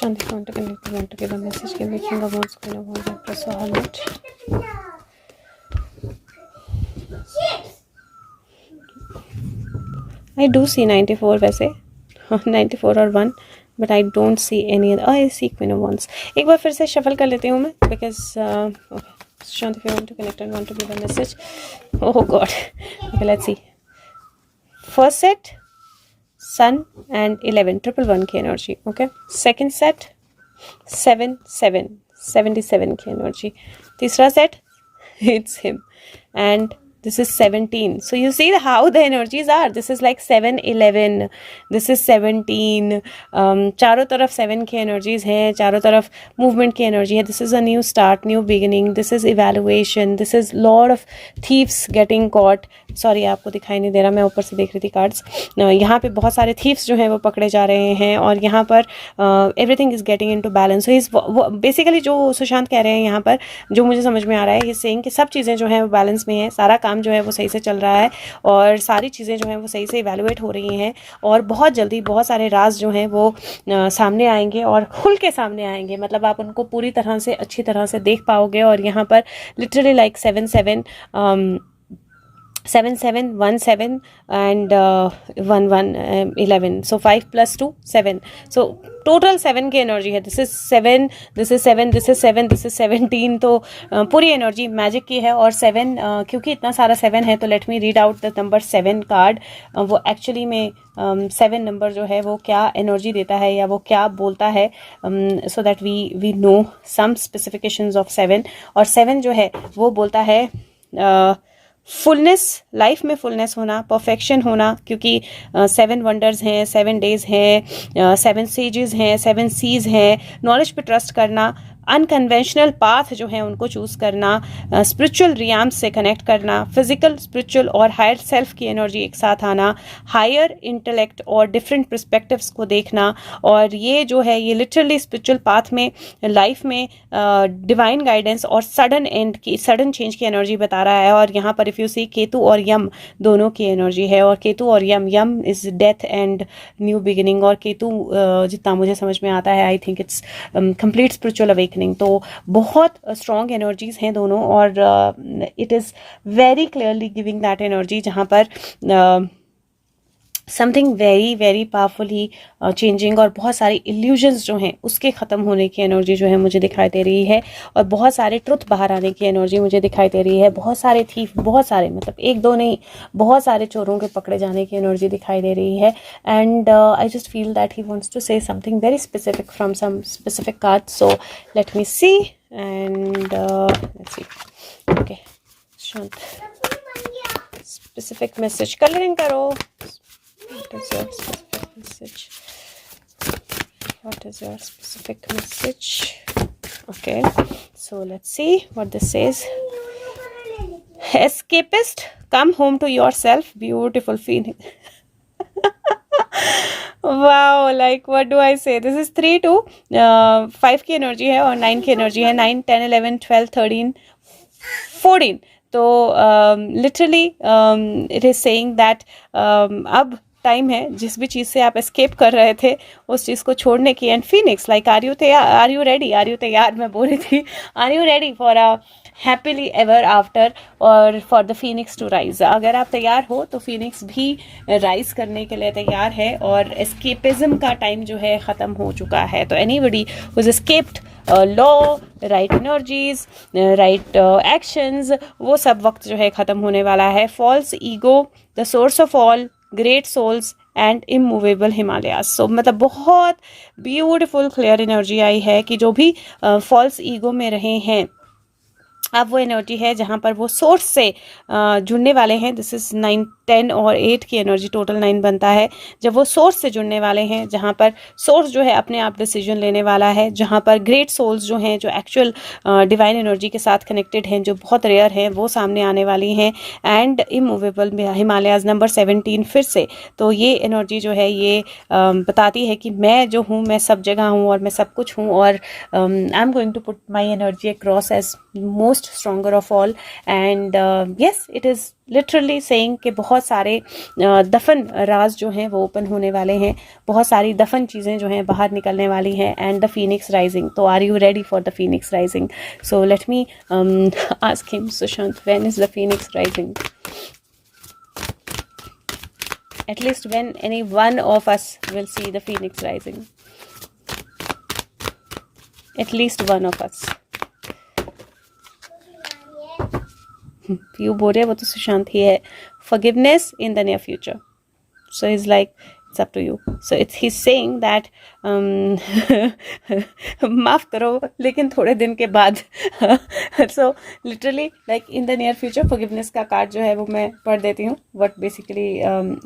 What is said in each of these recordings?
Shanti, want to connect, want to give a message, give me King of Wands, Queen of Wands, Empress or Hermit. I do see 94 वैसे 94 और 1, but I don't see any other. I see Queen of Wands. एक बार फिर से shuffle कर लेती हूँ मैं, because okay. Shanti, if you want to connect and want to give a message. Oh God. Okay, let's see. First set, Sun and 11, 111 की energy. Okay. Second set, 7, 7, 77 की energy. तीसरा set, it's him, and this is 17. So you see how the energies are. This is like 7, 11. This is 17. चारों तरफ 7 की energies हैं, चारों तरफ movement की energy है. This is a new start, new beginning. This is evaluation. This is lot of thieves getting caught. Sorry आपको दिखाई नहीं दे रहा, मैं ऊपर से देख रही थी कार्ड्स. यहाँ पे बहुत सारे थीव्स जो हैं वो पकड़े जा रहे हैं और यहाँ पर everything is getting into balance. So इस बेसिकली जो सुशांत कह रहे हैं यहाँ पर, जो मुझे समझ में आ रहा है, ये सेइंग कि सब चीज़ें जो हैं वो बैलेंस में हैं, सारा काम जो है वो सही से चल रहा है और सारी चीज़ें जो हैं वो सही से इवेलुएट हो रही हैं और बहुत जल्दी बहुत सारे राज जो हैं वो सामने आएंगे और खुल के सामने आएंगे. मतलब आप उनको पूरी तरह से अच्छी तरह से देख पाओगे. और यहाँ पर literally like 7, 7, 7, 7, 1, 7 and 1, 1, 11. So 5 plus 2, 7. So total 7 की एनर्जी है. This is 7, this is 7, this is 7, this is 17. तो पूरी एनर्जी मैजिक की है. और 7 क्योंकि इतना सारा 7 है तो let me read out the number 7 card. वो एक्चुअली में 7 नंबर जो है वो क्या एनर्जी देता है या वो क्या बोलता है, so that we know some specifications of 7. और 7 जो है वो बोलता है फुलनेस, लाइफ में फुलनेस होना, परफेक्शन होना, क्योंकि 7 वंडर्स हैं, 7 डेज हैं, 7 सेजेस हैं, 7 सीज हैं. नॉलेज पे ट्रस्ट करना, अनकन्वेंशनल पाथ जो है उनको चूज़ करना, स्पिरिचुअल रियाम्स से कनेक्ट करना, फिजिकल, स्पिरिचुअल और हायर सेल्फ की एनर्जी एक साथ आना, हायर इंटेलेक्ट और डिफरेंट पर्सपेक्टिव्स को देखना. और ये जो है ये लिटरली स्पिरिचुअल पाथ में, लाइफ में डिवाइन गाइडेंस और सडन एंड की, सडन चेंज की एनर्जी बता रहा है. और यहाँ पर इफ़ यू सी केतु और यम दोनों की एनर्जी है. और केतु और Yama, Yama is death and new beginning और केतु जितना मुझे समझ में आता है I think it's complete spiritual awakening. तो बहुत स्ट्रॉन्ग एनर्जीज हैं दोनों और it is very clearly giving that energy जहाँ पर something very very powerfully changing और बहुत सारी इल्यूजन्स जो हैं उसके ख़त्म होने की एनर्जी जो है मुझे दिखाई दे रही है. और बहुत सारे ट्रुथ बाहर आने की एनर्जी मुझे दिखाई दे रही है. बहुत सारे थीफ, बहुत सारे, मतलब एक दो नहीं, बहुत सारे चोरों के पकड़े जाने की एनर्जी दिखाई दे रही है. And I just feel that he wants to say something very specific from some specific card. So let me see and let's see. Okay शांत, स्पेसिफिक मैसेज कलरिंग करो. What is your specific message? What is your specific message? Okay, so let's see what this says. Escapist, come home to yourself, beautiful phoenix. Wow, like what do I say? This is 3, 2, 5 की energy है और 9 की energy है. 9, 10, 11, 12, 13, 14. तो literally it is saying that अब time है जिस भी चीज़ से आप एस्केप कर रहे थे उस चीज़ को छोड़ने की. And phoenix, like are you तैयार, are you ready, are you तैयार, मैं बोल रही थी, are you ready for a happily ever after और for the phoenix to rise. अगर आप तैयार हो तो फिनिक्स भी राइज करने के लिए तैयार है और एस्केपिज्म का टाइम जो है ख़त्म हो चुका है. तो anybody who is escaped law, right energies, right actions, वो सब वक्त जो है ख़त्म होने वाला है. False ego, the source of all great souls and immovable Himalayas. So मतलब बहुत ब्यूटिफुल क्लियर एनर्जी आई है कि जो भी फॉल्स ईगो में रहे हैं अब वो एनर्जी है जहाँ पर वो सोर्स से जुड़ने वाले हैं. दिस इज़ 9, 10 और 8 की एनर्जी, टोटल 9 बनता है. जब वो सोर्स से जुड़ने वाले हैं, जहाँ पर सोर्स जो है अपने आप डिसीजन लेने वाला है, जहाँ पर ग्रेट सोल्स जो हैं, जो एक्चुअल डिवाइन एनर्जी के साथ कनेक्टेड हैं, जो बहुत रेयर हैं, वो सामने आने वाली हैं. एंड इमूवेबल हिमालयाज नंबर 17 फिर से. तो ये एनर्जी जो है ये बताती है कि मैं जो हूँ, मैं सब जगह हूँ और मैं सब कुछ हूँ. और I am going to put my energy across as most stronger of all. And yes, it is literally saying कि बहुत सारे दफन राज जो हैं वो ओपन होने वाले हैं, बहुत सारी दफन चीज़ें जो हैं बाहर निकलने वाली हैं. एंड द फीनिक्स राइजिंग, तो are you ready for the phoenix rising? So let me ask him, Sushant, when is the phoenix rising? At least when any one of us will see the phoenix rising. At least one of us. You बोल रहे वो तो सुशांत ही है. Forgiveness in the near future. So he's like, it's up to you. So he's saying that माफ करो लेकिन थोड़े दिन के बाद. So literally like in the near future, forgiveness का कार्ड जो है वो मैं पढ़ देती हूँ. What basically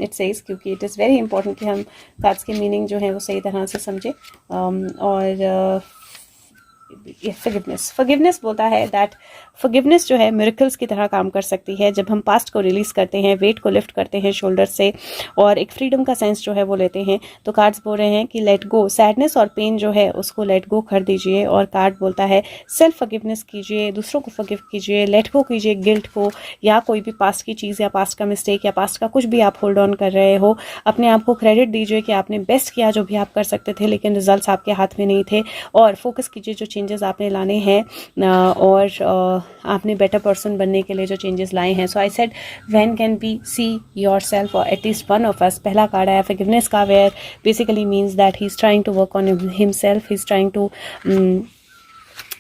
it says, क्योंकि it is very important कि हम कार्ड्स के मीनिंग जो है वो सही तरह से समझे. और फॉरगिवनेस बोलता है दैट फॉरगिवनेस जो है मिरेकल्स की तरह काम कर सकती है. जब हम पास्ट को रिलीज करते हैं, वेट को लिफ्ट करते हैं शोल्डर से और एक फ्रीडम का सेंस जो है वो लेते हैं, तो कार्ड्स बोल रहे हैं कि लेट गो, सैडनेस और पेन जो है उसको लेट गो कर दीजिए. और कार्ड बोलता है सेल्फ फॉरगिवनेस कीजिए, दूसरों को फॉरगिव कीजिए, लेट गो कीजिए गिल्ट को, या कोई भी पास्ट की चीज़ या पास्ट का मिस्टेक या पास्ट का कुछ भी आप होल्ड ऑन कर रहे हो. अपने आप को क्रेडिट दीजिए कि आपने बेस्ट किया जो भी आप कर सकते थे, लेकिन रिजल्ट्स आपके हाथ में नहीं थे. और फोकस कीजिए जो चेंजेस आपने लाने हैं और आपने बेटर पर्सन बनने के लिए जो चेंजेस लाए हैं. So I said when can be see yourself और एटलीस्ट वन ऑफ अस. पहला कार्ड आया फॉरगिवनेस का, where basically means that he is trying to work on himself, he is trying to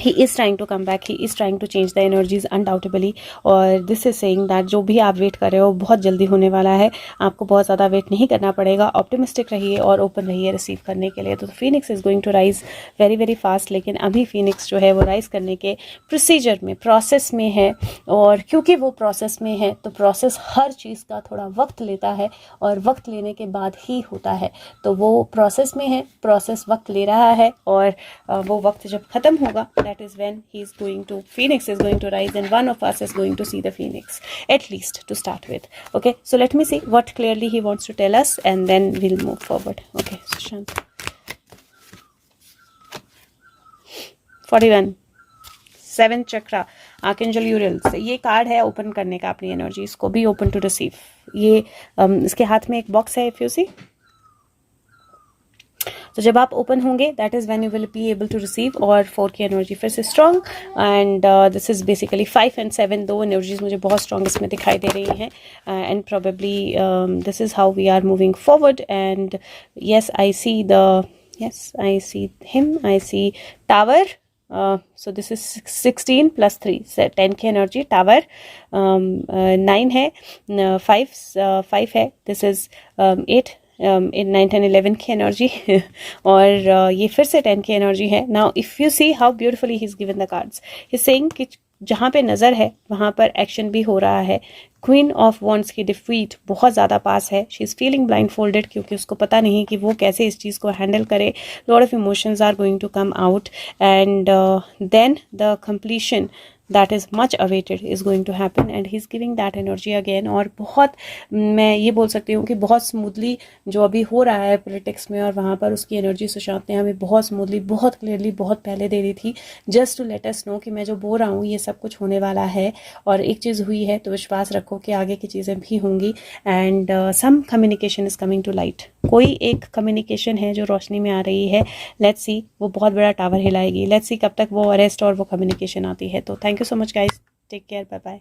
he is trying to come back, he is trying to change the energies undoubtedly. और this is saying that जो भी आप wait कर रहे हो बहुत जल्दी होने वाला है, आपको बहुत ज़्यादा वेट नहीं करना पड़ेगा. ऑप्टिमिस्टिक रहिए और ओपन रहिए रिसीव करने के लिए. तो phoenix is going to rise very very fast. लेकिन अभी फीनिक्स जो है वो राइज करने के प्रोसीजर में, प्रोसेस में है. और क्योंकि वो प्रोसेस में है तो प्रोसेस हर चीज़ का थोड़ा वक्त लेता है और वक्त लेने के बाद ही होता है. तो वो प्रोसेस में है, प्रोसेस वक्त ले रहा है और वो वक्त जब ख़त्म होगा, that is when Phoenix is going to rise and one of us is going to see the Phoenix, at least to start with. Okay, so let me see what clearly he wants to tell us and then we'll move forward. Okay, Sushant. 41 7 chakra, archangel यूरियल से ये card है open करने का अपनी energy. इसको भी open to receive. ये इसके हाथ में एक बॉक्स है, इफ यू सी. तो जब आप ओपन होंगे that is when you will be able to receive. और 4 की एनर्जी फिर से strong. And this is basically 5 and 7, दो एनर्जीज मुझे बहुत स्ट्रॉन्ग इसमें दिखाई दे रही हैं. And probably this is how we are moving forward. And yes, I see him, I see tower. So this is 16 plus 3, 10 की एनर्जी. टावर 9 है, 5 है. दिस इज़ 8 इन 9 10 11 की एनर्जी. और ये फिर से 10 की एनर्जी है. Now if you see how beautifully he is given the cards, he is saying कि जहाँ पे नज़र है वहाँ पर एक्शन भी हो रहा है. क्वीन ऑफ वॉन्ड्स की डिफीट बहुत ज़्यादा पास है. She is feeling blind folded क्योंकि उसको पता नहीं कि वो कैसे इस चीज़ को हैंडल करे. Lot of emotions are going to come out and then the completion that is much awaited is going to happen and he's giving that energy again. और बहुत, मैं ये बोल सकती हूँ कि बहुत स्मूथली जो अभी हो रहा है पॉलिटिक्स में और वहाँ पर उसकी एनर्जी सुशांत ने हमें बहुत स्मूथली, बहुत क्लियरली, बहुत पहले दे दी थी, just to let us know कि मैं जो बोल रहा हूँ ये सब कुछ होने वाला है. और एक चीज़ हुई है तो विश्वास रखो कि आगे की चीज़ें भी होंगी. And some communication is coming to light. कोई एक कम्युनिकेशन है जो रोशनी में आ रही है. लेट्स सी, वो बहुत बड़ा टावर हिलाएगी. लेट्स सी कब तक वो अरेस्ट और वो कम्युनिकेशन आती है. तो thank you so much guys, take care, bye bye.